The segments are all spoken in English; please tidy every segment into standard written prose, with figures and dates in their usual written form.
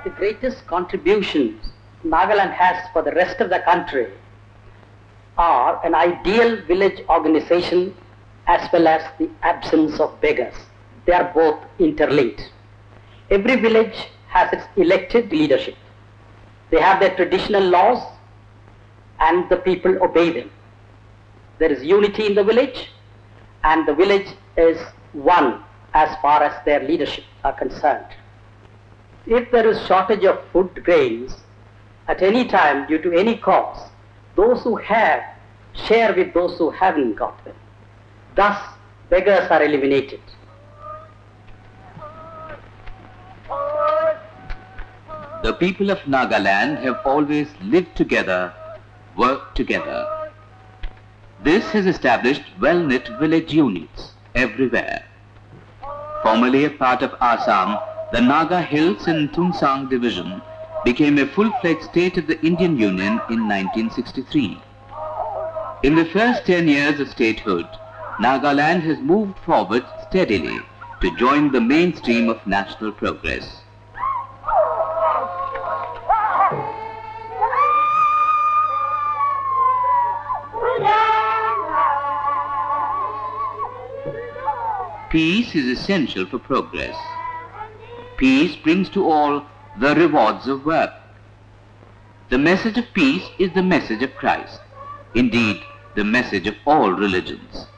The greatest contributions Nagaland has for the rest of the country are an ideal village organization as well as the absence of beggars. They are both interlinked. Every village has its elected leadership. They have their traditional laws and the people obey them. There is unity in the village and the village is one as far as their leadership are concerned. If there is shortage of food grains at any time due to any cause, those who have share with those who haven't got them. Thus, beggars are eliminated. The people of Nagaland have always lived together, worked together. This has established well-knit village units everywhere. Formerly a part of Assam, the Naga Hills in Tunsang division became a full-fledged state of the Indian Union in 1963. In the first 10 years of statehood, Nagaland has moved forward steadily to join the mainstream of national progress. Peace is essential for progress. Peace brings to all the rewards of work. The message of peace is the message of Christ, indeed the message of all religions.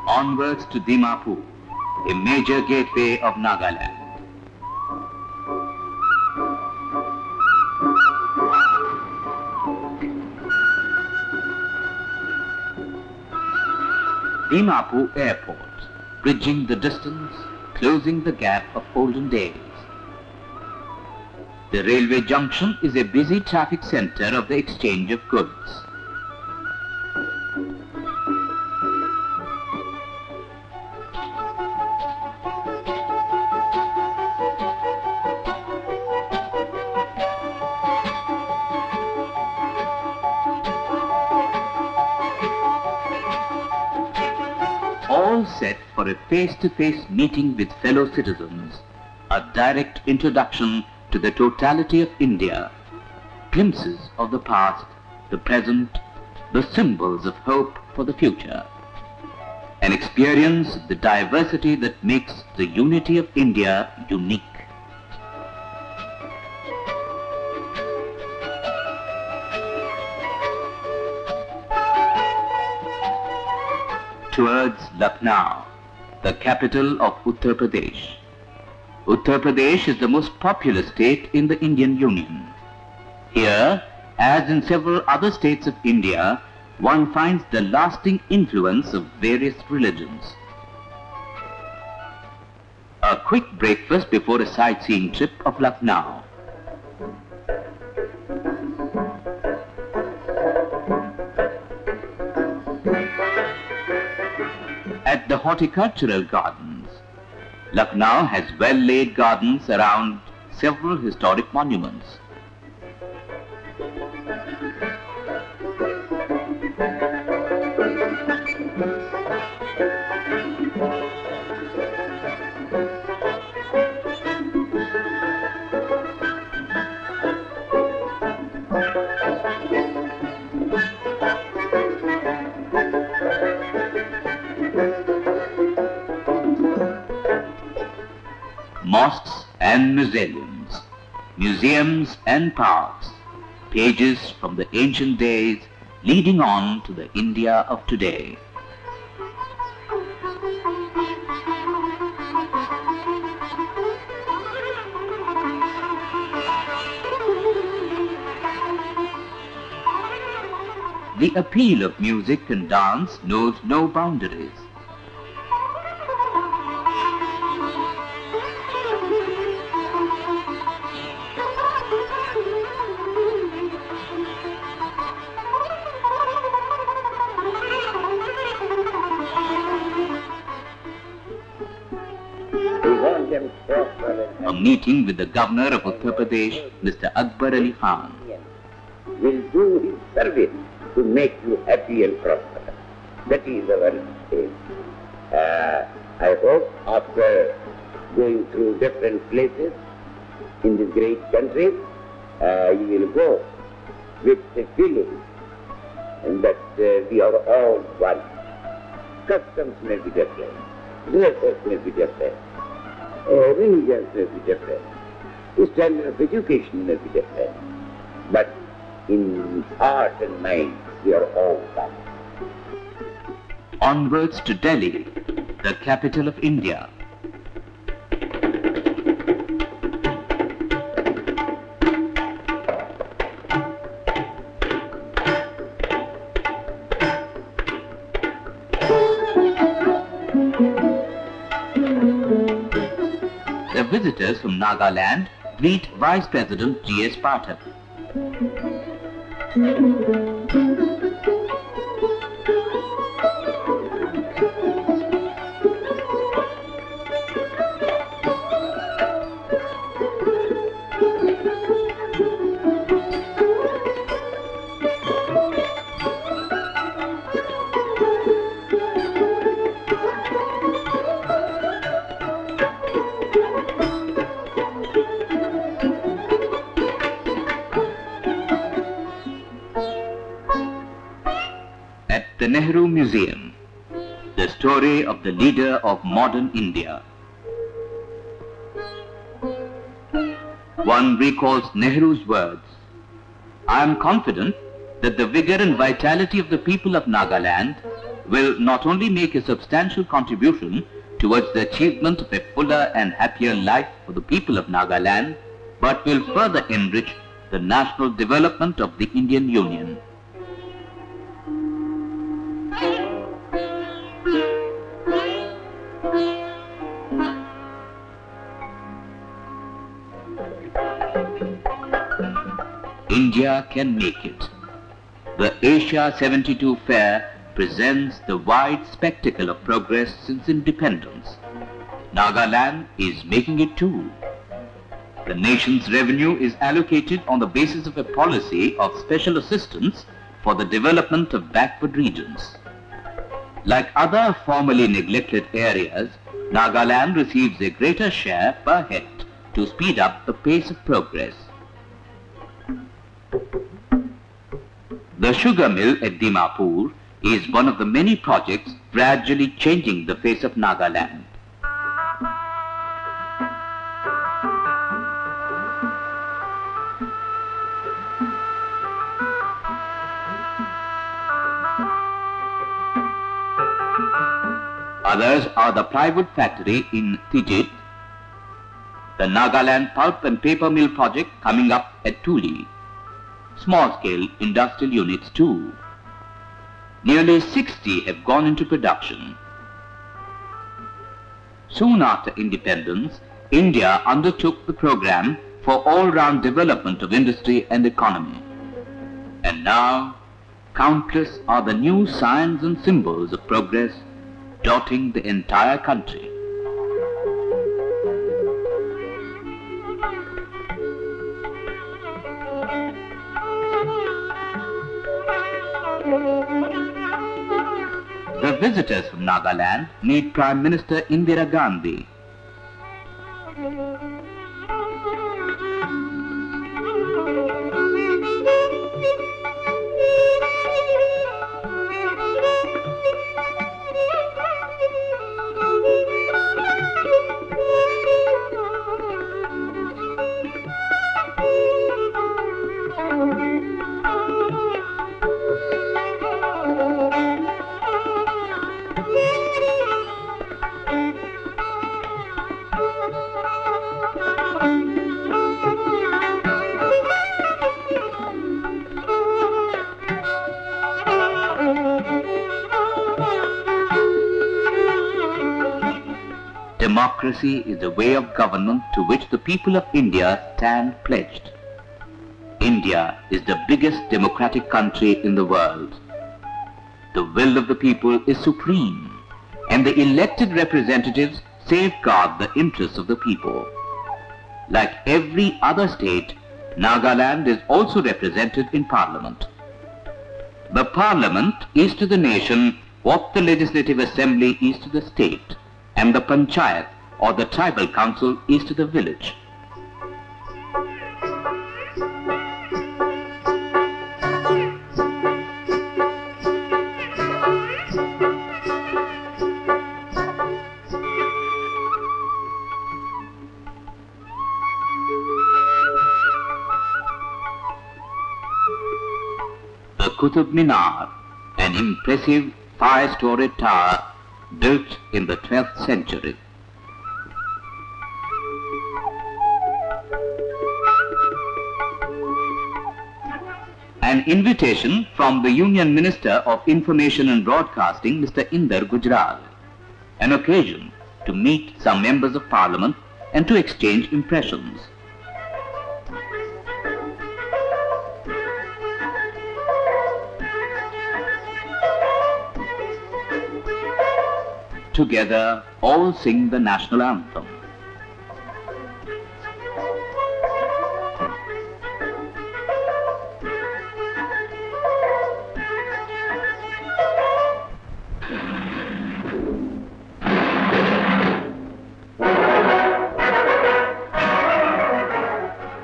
Onwards to Dimapur, a major gateway of Nagaland. Dimapur Airport, bridging the distance, closing the gap of olden days. The railway junction is a busy traffic center of the exchange of goods. All set for a face-to-face meeting with fellow citizens, a direct introduction to the totality of India, glimpses of the past, the present, the symbols of hope for the future, and experience the diversity that makes the unity of India unique. Towards Lucknow, the capital of Uttar Pradesh. Uttar Pradesh is the most populous state in the Indian Union. Here, as in several other states of India, one finds the lasting influence of various religions. A quick breakfast before a sightseeing trip of Lucknow. At the horticultural gardens, Lucknow has well-laid gardens around several historic monuments. Mosques and mausoleums, museums and parks, pages from the ancient days leading on to the India of today. The appeal of music and dance knows no boundaries. A meeting with the governor of Uttar Pradesh, Mr. Akbar Ali Khan. Will do his service to make you happy and prosperous. That is our aim. I hope after going through different places in this great country, you will go with the feeling and that we are all one. Customs may be different, dresses may be different, religions may be different, standard of education may be different, but in heart and mind we are all one. Onwards to Delhi, the capital of India. visitors from Nagaland greet Vice President G.S. Pathak. The Nehru Museum, the story of the leader of modern India. One recalls Nehru's words, "I am confident that the vigor and vitality of the people of Nagaland will not only make a substantial contribution towards the achievement of a fuller and happier life for the people of Nagaland, but will further enrich the national development of the Indian Union." India can make it. The Asia 72 Fair presents the wide spectacle of progress since independence. Nagaland is making it too. The nation's revenue is allocated on the basis of a policy of special assistance for the development of backward regions. Like other formerly neglected areas, Nagaland receives a greater share per head to speed up the pace of progress. The sugar mill at Dimapur is one of the many projects gradually changing the face of Nagaland. Others are the plywood factory in Tijit, the Nagaland pulp and paper mill project coming up at Tuli, small-scale industrial units too. Nearly 60 have gone into production. Soon after independence, India undertook the program for all-round development of industry and economy. And now, countless are the new signs and symbols of progress dotting the entire country. The visitors from Nagaland meet Prime Minister Indira Gandhi. Democracy is the way of government to which the people of India stand pledged. India is the biggest democratic country in the world. The will of the people is supreme, and the elected representatives safeguard the interests of the people. Like every other state, Nagaland is also represented in Parliament. The Parliament is to the nation what the Legislative Assembly is to the state, and the Panchayat or the Tribal Council is to the village. The Qutub Minar, an impressive 5-story tower built in the 12th century. An invitation from the Union Minister of Information and Broadcasting, Mr. Inder Gujral. An occasion to meet some members of Parliament and to exchange impressions. Together, all sing the national anthem.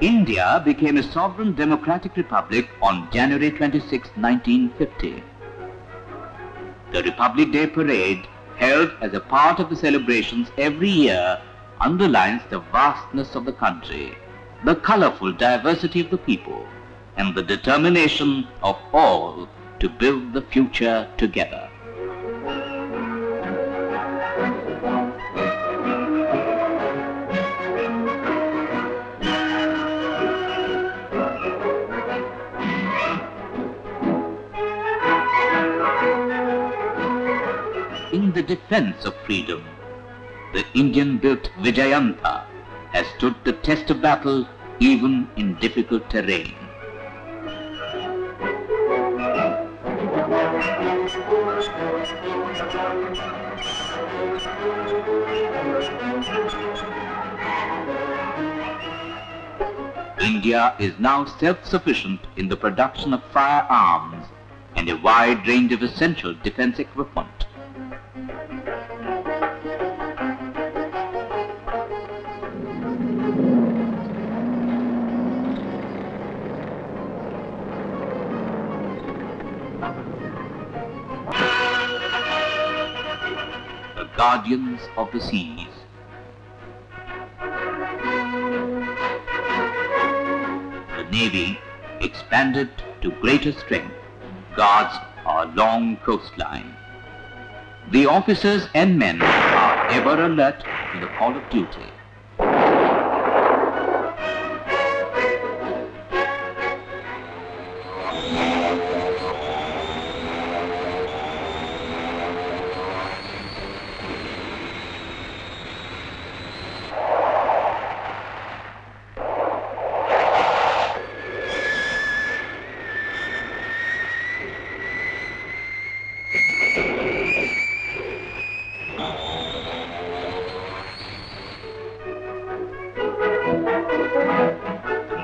India became a sovereign democratic republic on January 26, 1950. The Republic Day parade, held as a part of the celebrations every year, underlines the vastness of the country, the colorful diversity of the people, and the determination of all to build the future together. In the defense of freedom, the Indian-built Vijayantha has stood the test of battle even in difficult terrain. India is now self-sufficient in the production of firearms and a wide range of essential defense equipment. The guardians of the seas. The Navy, expanded to greater strength, guards our long coastline. The officers and men are ever alert to the call of duty.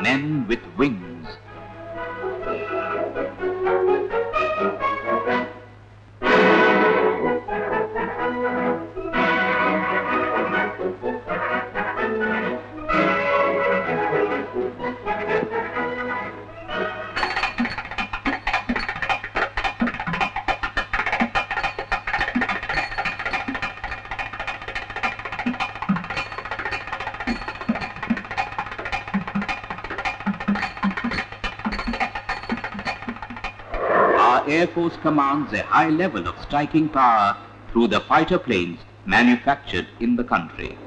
Men with wings. Our Air Force commands a high level of striking power through the fighter planes manufactured in the country.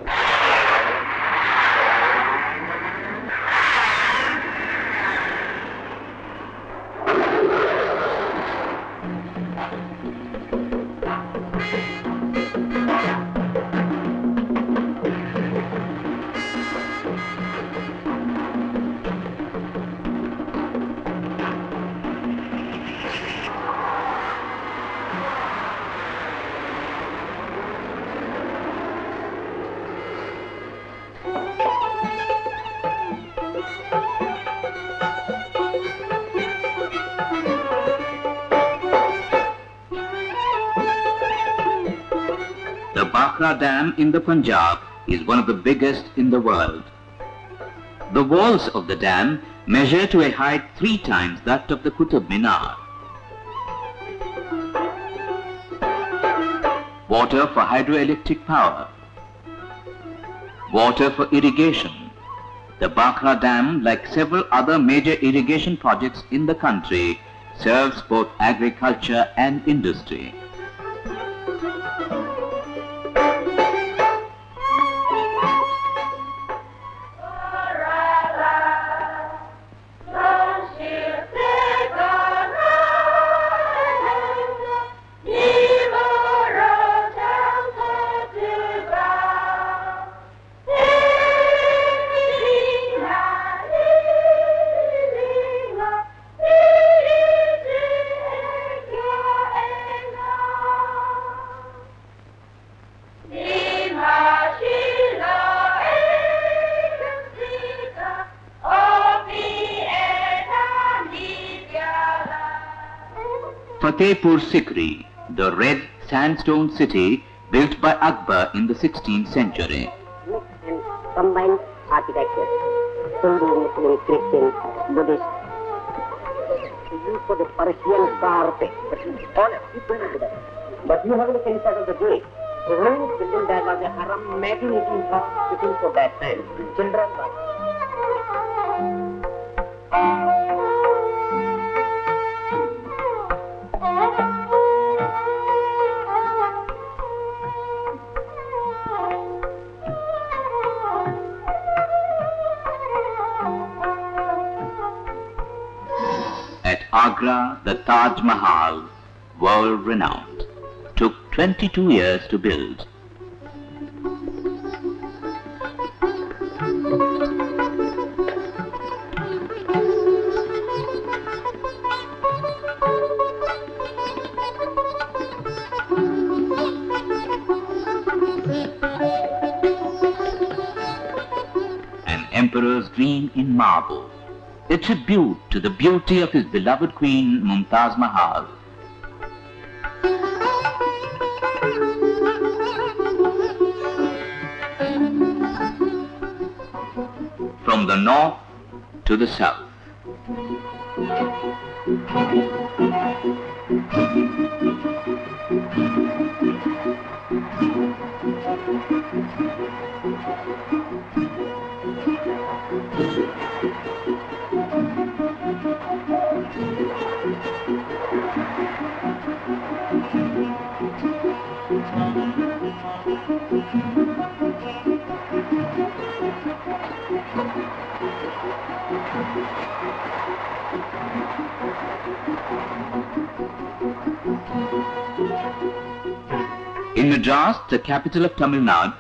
The Bhakra Dam in the Punjab is one of the biggest in the world. The walls of the dam measure to a height 3 times that of the Qutub Minar. Water for hydroelectric power. Water for irrigation. The Bhakra Dam, like several other major irrigation projects in the country, serves both agriculture and industry. Fatehpur Sikri, the red sandstone city built by Akbar in the 16th century. Mixed and combined architecture, Hindu, Muslim, Christian, Buddhist. Used for the Persian carpet, but you have to look inside of the gate. The ruins building that was a haram, magnificent hospital for that time. Children. At Agra, the Taj Mahal, world renowned, took 22 years to build. An emperor's dream in marble, a tribute to the beauty of his beloved queen Mumtaz Mahal. From the north to the south. In Madras, the capital of Tamil Nadu,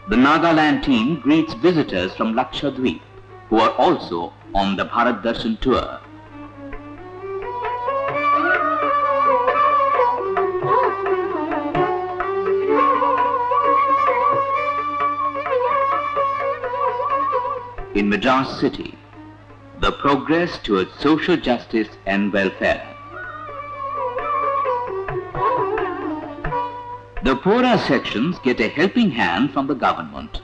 the Nagaland team greets visitors from Lakshadweep, who are also on the Bharat Darshan tour. In Madras city, the progress towards social justice and welfare. The poorer sections get a helping hand from the government.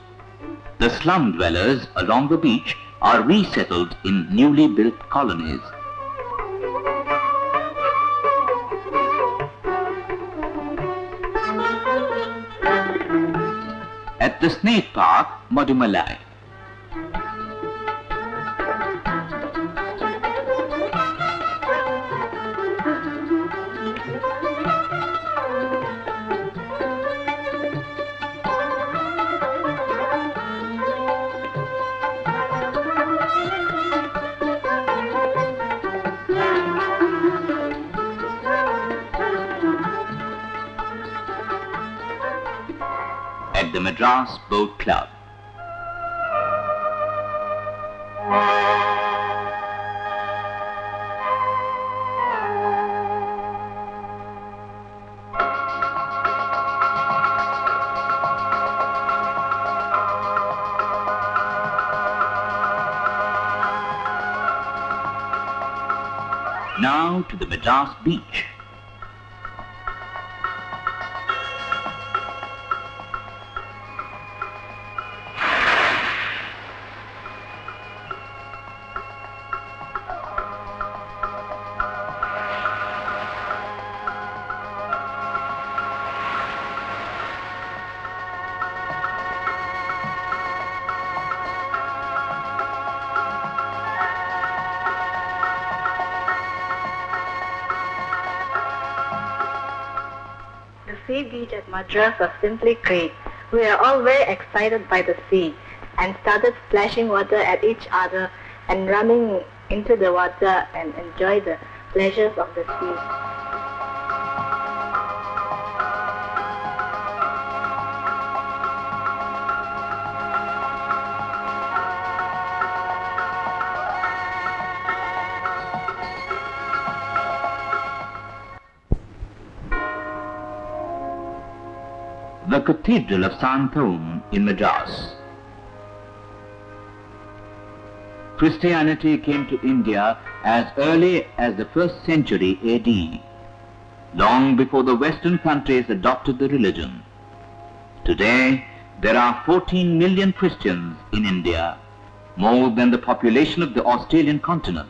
The slum dwellers along the beach are resettled in newly built colonies. At the snake park, Madumalai. At the Madras Boat Club. Now to the Madras beach. The sea beach at Madras was simply great. We were all very excited by the sea and started splashing water at each other and running into the water and enjoy the pleasures of the sea. The Cathedral of Santhom in Madras. Christianity came to India as early as the 1st century AD. long before the Western countries adopted the religion. Today, there are 14 million Christians in India, more than the population of the Australian continent.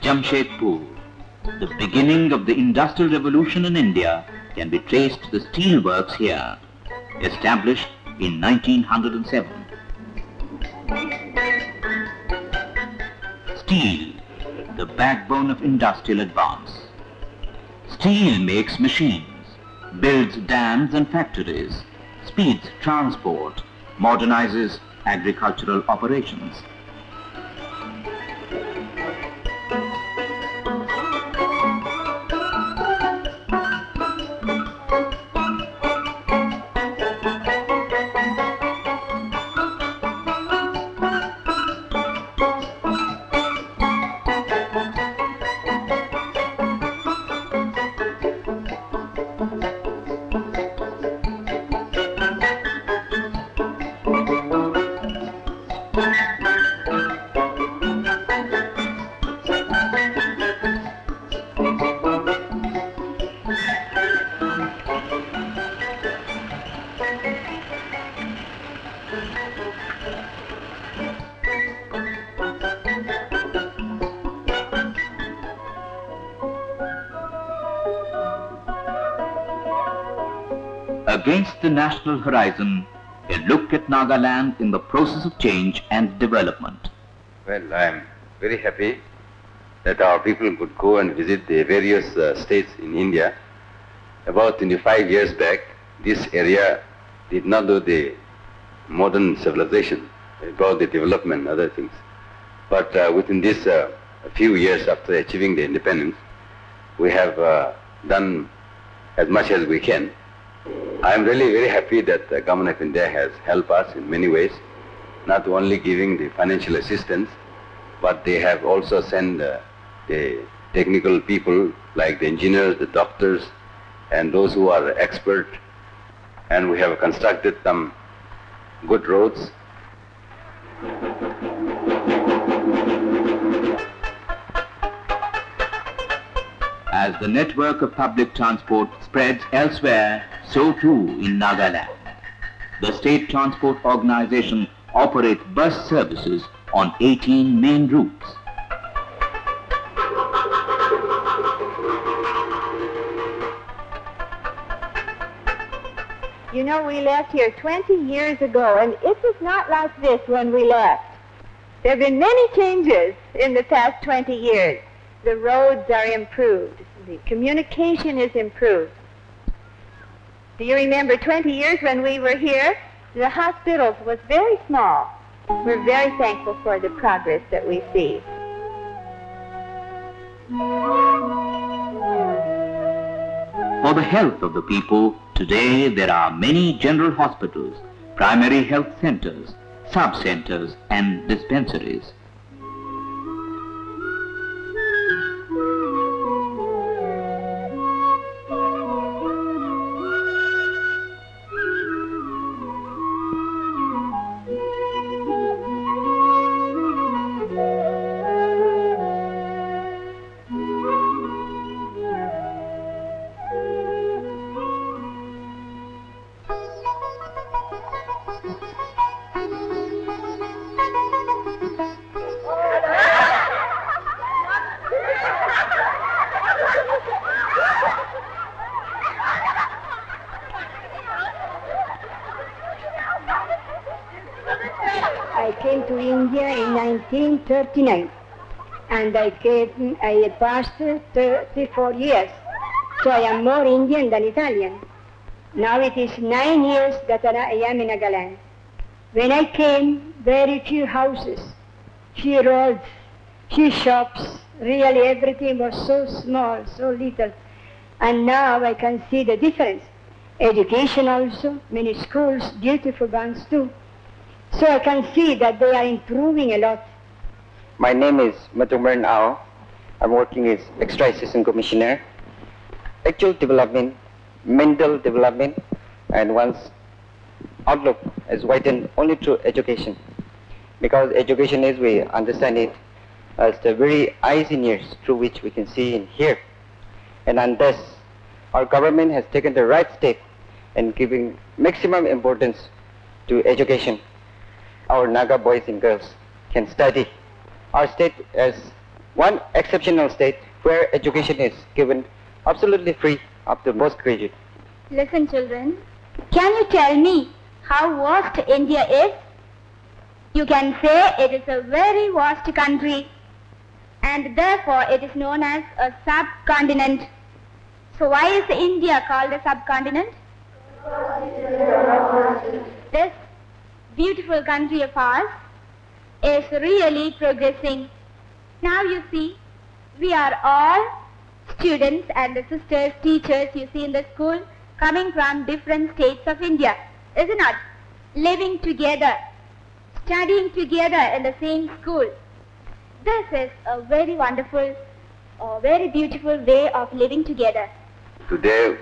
Jamshedpur, the beginning of the Industrial Revolution in India can be traced to the steel works here, established in 1907. Steel, the backbone of industrial advance. Steel makes machines, builds dams and factories, speeds transport, modernizes agricultural operations. Against the national horizon, a look at Nagaland in the process of change and development. Well, I am very happy that our people could go and visit the various states in India. About 25 years back, this area did not do the modern civilization, about the development and other things. But within this few years after achieving the independence, we have done as much as we can. I am really very happy that the government of India has helped us in many ways, not only giving the financial assistance, but they have also sent the technical people like the engineers, the doctors, and those who are expert. And we have constructed some good roads. As the network of public transport spreads elsewhere, so too in Nagaland. The state transport organization operates bus services on 18 main routes. You know, we left here 20 years ago, and it was not like this when we left. There have been many changes in the past 20 years. The roads are improved. The communication is improved. Do you remember 20 years when we were here? The hospitals was very small. We're very thankful for the progress that we see. For the health of the people, today there are many general hospitals, primary health centers, sub-centers and dispensaries. I came to India in 1939, and I had passed 34 years, so I am more Indian than Italian. Now it is 9 years that I am in Nagaland. When I came, very few houses, few roads, few shops, really everything was so small, so little. And now I can see the difference. Education also, many schools, beautiful ones too. So I can see that they are improving a lot. My name is Matumaran Ao. I'm working as Extra Assistant Commissioner. Actual development, mental development, and one's outlook is widened only through education. Because education is, we understand it as the very eyes and ears through which we can see and hear. And unless our government has taken the right step in giving maximum importance to education, our Naga boys and girls can study. Our state is one exceptional state where education is given absolutely free up to postgraduate. Listen, children, can you tell me how vast India is? You can say it is a very vast country, and therefore it is known as a subcontinent. So why is India called a subcontinent? This beautiful country of ours is really progressing. Now you see, we are all students and the sisters, teachers you see in the school coming from different states of India, is it not? Living together, studying together in the same school. This is a very wonderful, very beautiful way of living together. Today,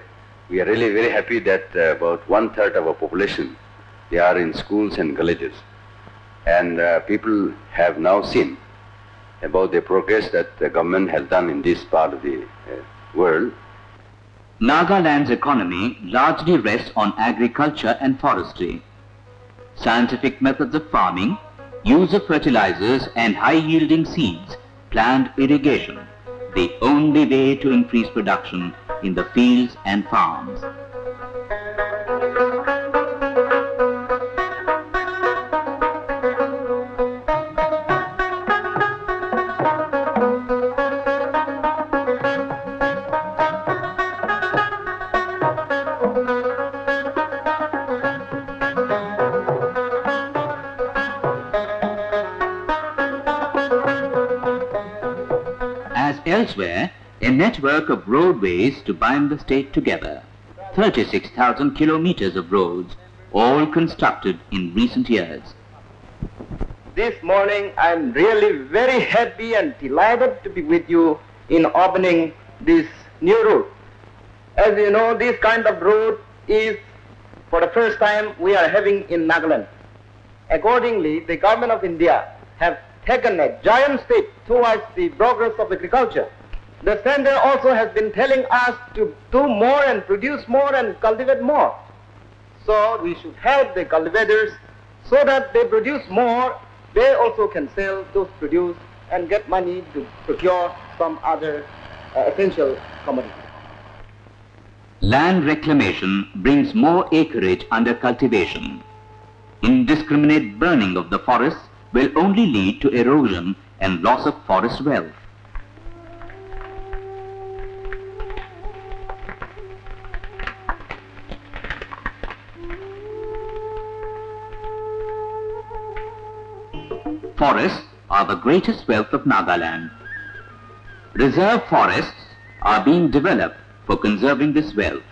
we are really very happy that about 1/3 of our population, they are in schools and colleges. And people have now seen about the progress that the government has done in this part of the world. Nagaland's economy largely rests on agriculture and forestry. Scientific methods of farming, use of fertilizers and high-yielding seeds, planned irrigation, the only way to increase production in the fields and farms. As elsewhere, a network of roadways to bind the state together. 36,000 kilometers of roads, all constructed in recent years. This morning I'm really very happy and delighted to be with you in opening this new route. As you know, this kind of road is for the first time we are having in Nagaland. Accordingly, the government of India have taken a giant step towards the progress of agriculture. The center also has been telling us to do more and produce more and cultivate more. So we should help the cultivators so that they produce more, they also can sell those produce and get money to procure some other essential commodity. Land reclamation brings more acreage under cultivation. Indiscriminate burning of the forests will only lead to erosion and loss of forest wealth. Forests are the greatest wealth of Nagaland. Reserve forests are being developed for conserving this wealth.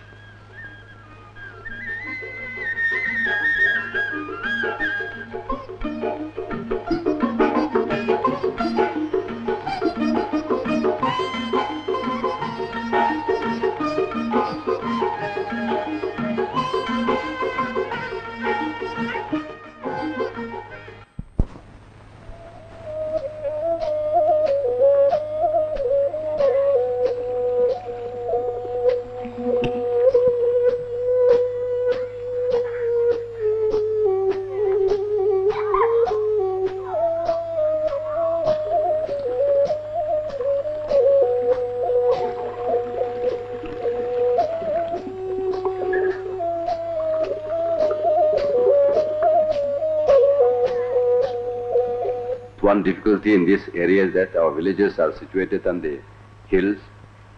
One difficulty in this area is that our villages are situated on the hills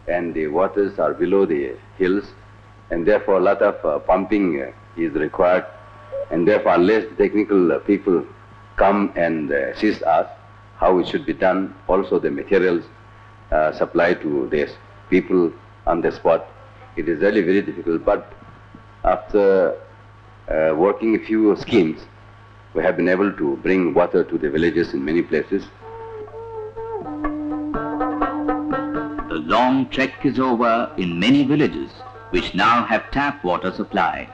and the waters are below the hills, and therefore a lot of pumping is required, and therefore unless the technical people come and assist us how it should be done, also the materials supplied to these people on the spot, It is really very difficult, but after working a few schemes, we have been able to bring water to the villages in many places. The long trek is over in many villages, which now have tap water supply.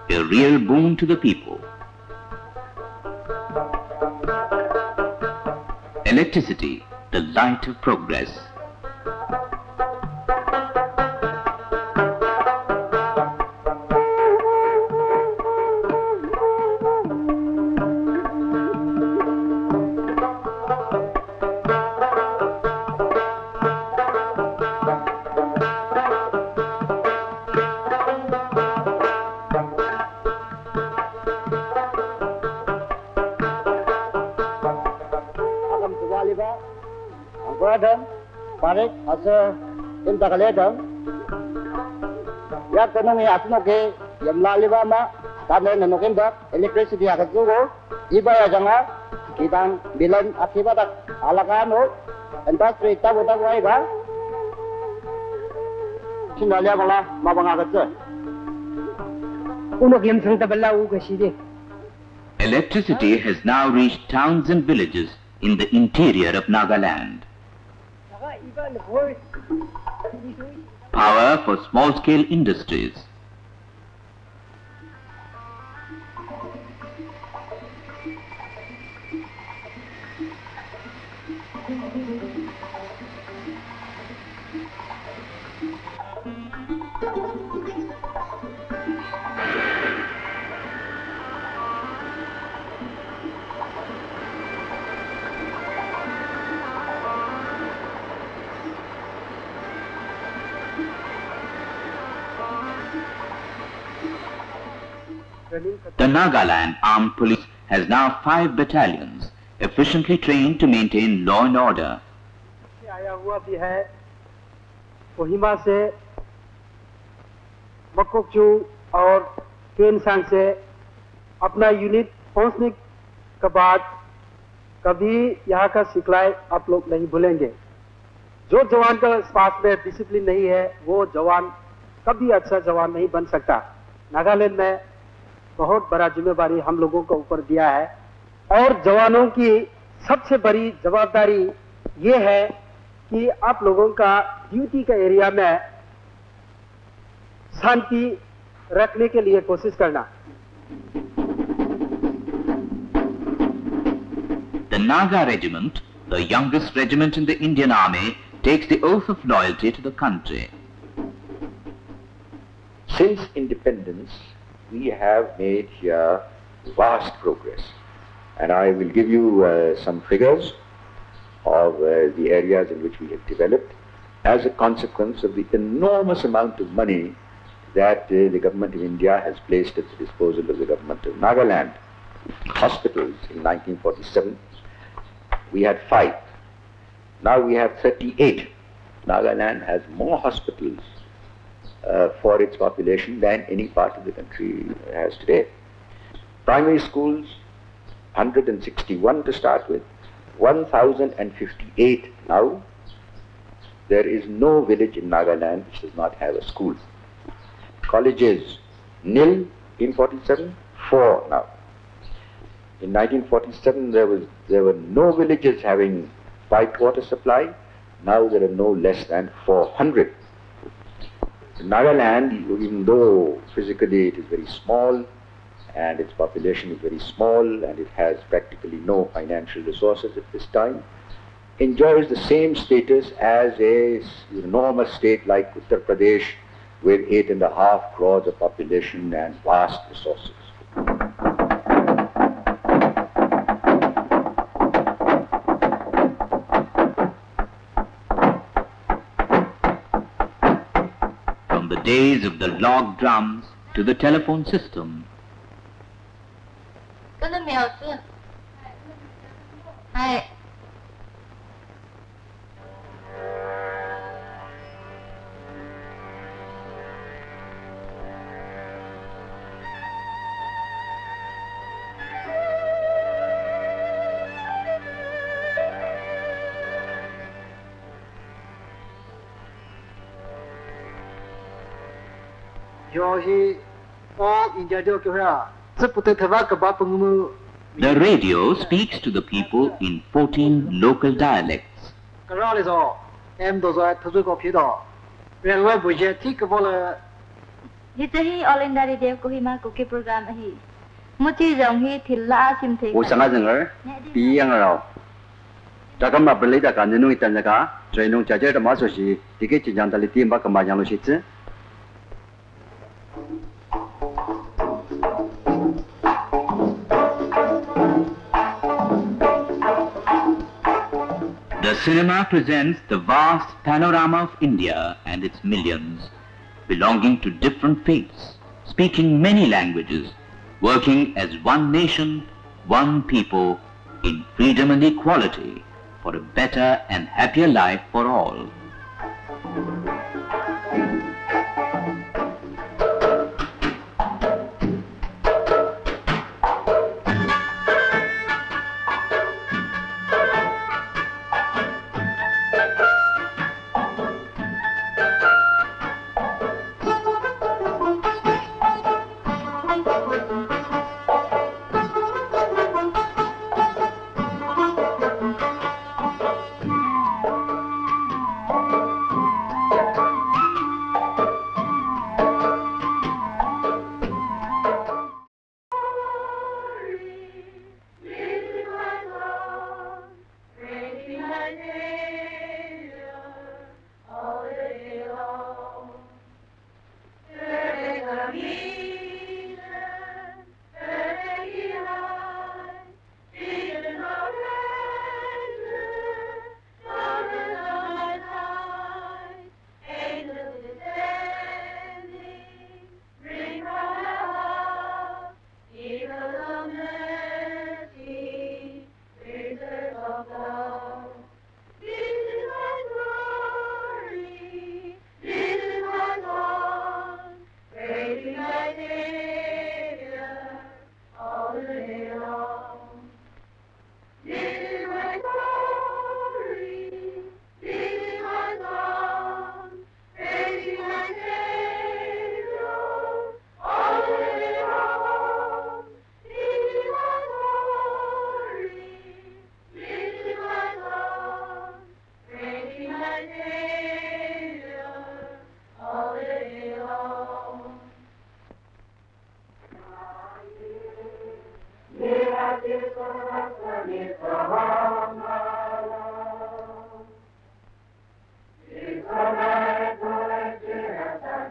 A real boon to the people. Electricity, the light of progress. Parik asa Nagaland ya kanong atno ke yamlaliba ma tanen nanokinda electricity akatugo iba ya janga kitang bilan akibat alakano industry tabuta waiga sinalia bala mabanga katse uno game sang taballa u kashide. Electricity has now reached towns and villages in the interior of Nagaland. Power for small-scale industries. The Nagaland Armed Police has now 5 battalions, efficiently trained to maintain law and order. आया हुआ भी है कोहिमा से मकोकचू और केनसांग से अपना unit पहुंचने के बाद कभी यहाँ का सिखलाई आप लोग नहीं भूलेंगे। जो जवान का पास में डिसिप्लिन नहीं है वो जवान कभी अच्छा जवान नहीं बन सकता। नागालैंड में बहुत बड़ा जिम्मेदारी हम लोगों को ऊपर दिया है और जवानों की सबसे बड़ी जवाबदारी ये है कि आप लोगों का ड्यूटी का एरिया में शांति रखने के लिए कोशिश करना। The Naga Regiment, the youngest regiment in the Indian Army, takes the oath of loyalty to the country. Since independence, we have made here vast progress, and I will give you some figures of the areas in which we have developed as a consequence of the enormous amount of money that the government of India has placed at the disposal of the government of Nagaland. Hospitals in 1947, we had 5. Now we have 38. Nagaland has more hospitals for its population than any part of the country has today. Primary schools, 161 to start with, 1,058 now. There is no village in Nagaland which does not have a school. Colleges, nil in 47, 4 now. In 1947 there were no villages having piped water supply. Now there are no less than 400. Nagaland, even though physically it is very small and its population is very small and it has practically no financial resources at this time, enjoys the same status as an enormous state like Uttar Pradesh with 8.5 crores of population and vast resources. From the days of the log drums to the telephone system. 跟着秒字。はい。The radio speaks to the people in 14 local dialects. Hi chahi all India radio ko hi ma ko ke program hi. Muchi jong hi thilla sim the. Wo sanga jnger pi yang rao. Ta kam ma beli da kan nu itan ka, zai nong cha da ma so si, ti ke chi jang da li ti ba ka ma yang lo si zi. The cinema presents the vast panorama of India and its millions, belonging to different faiths, speaking many languages, working as one nation, one people, in freedom and equality, for a better and happier life for all.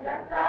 It's